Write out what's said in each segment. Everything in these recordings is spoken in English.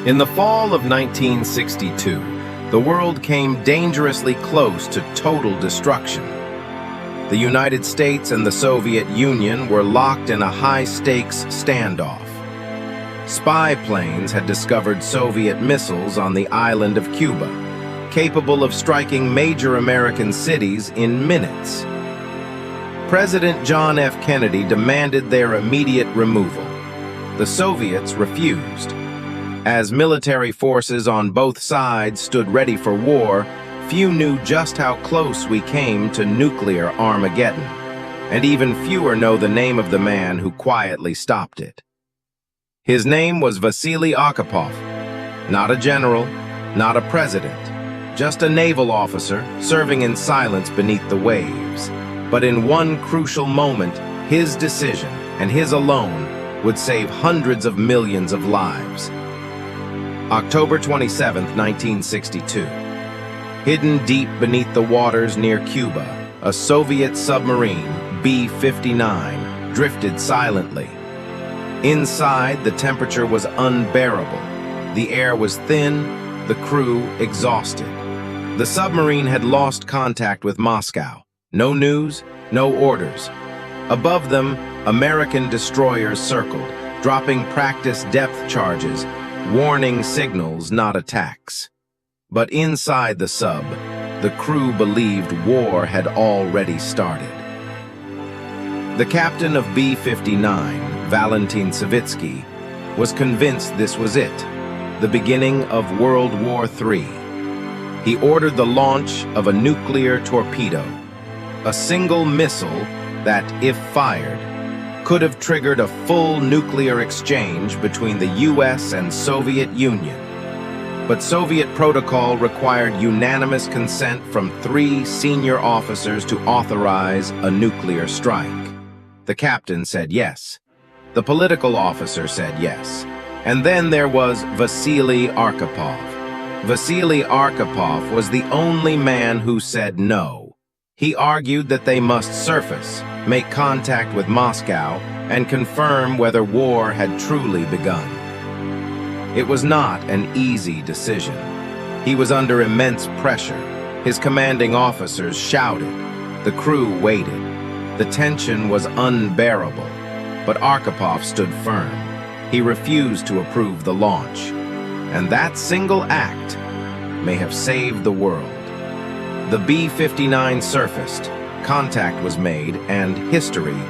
In the fall of 1962, the world came dangerously close to total destruction. The United States and the Soviet Union were locked in a high-stakes standoff. Spy planes had discovered Soviet missiles on the island of Cuba, capable of striking major American cities in minutes. President John F. Kennedy demanded their immediate removal. The Soviets refused. As military forces on both sides stood ready for war, few knew just how close we came to nuclear Armageddon, and even fewer know the name of the man who quietly stopped it. His name was Vasili Arkhipov, not a general, not a president, just a naval officer serving in silence beneath the waves. But in one crucial moment, his decision, and his alone, would save hundreds of millions of lives. October 27, 1962. Hidden deep beneath the waters near Cuba, a Soviet submarine, B-59, drifted silently. Inside, the temperature was unbearable. The air was thin, the crew exhausted. The submarine had lost contact with Moscow. No news, no orders. Above them, American destroyers circled, dropping practice depth charges, warning signals, not attacks. But inside the sub, the crew believed war had already started. The captain of B-59, Valentin Savitsky, was convinced this was it, the beginning of World War III. He ordered the launch of a nuclear torpedo, a single missile that, if fired, could have triggered a full nuclear exchange between the US and Soviet Union. But Soviet protocol required unanimous consent from 3 senior officers to authorize a nuclear strike. The captain said yes. The political officer said yes. And then there was Vasili Arkhipov. Vasili Arkhipov was the only man who said no. He argued that they must surface, make contact with Moscow, and confirm whether war had truly begun. It was not an easy decision. He was under immense pressure. His commanding officers shouted. The crew waited. The tension was unbearable, but Arkhipov stood firm. He refused to approve the launch. And that single act may have saved the world. The B-59 surfaced, contact was made, and history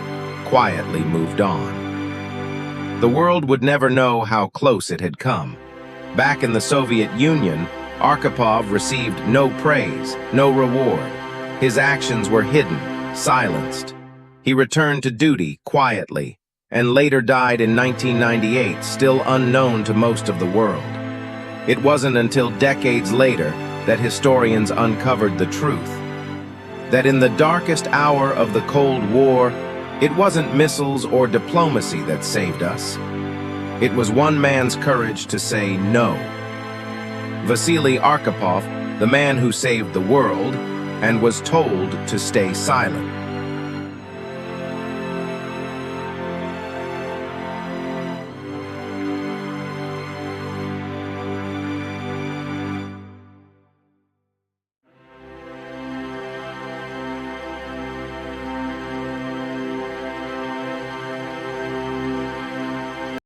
quietly moved on. The world would never know how close it had come. Back in the Soviet Union, Arkhipov received no praise, no reward. His actions were hidden, silenced. He returned to duty quietly, and later died in 1998, still unknown to most of the world. It wasn't until decades later that historians uncovered the truth. That in the darkest hour of the Cold War, it wasn't missiles or diplomacy that saved us. It was one man's courage to say no. Vasili Arkhipov, the man who saved the world, and was told to stay silent.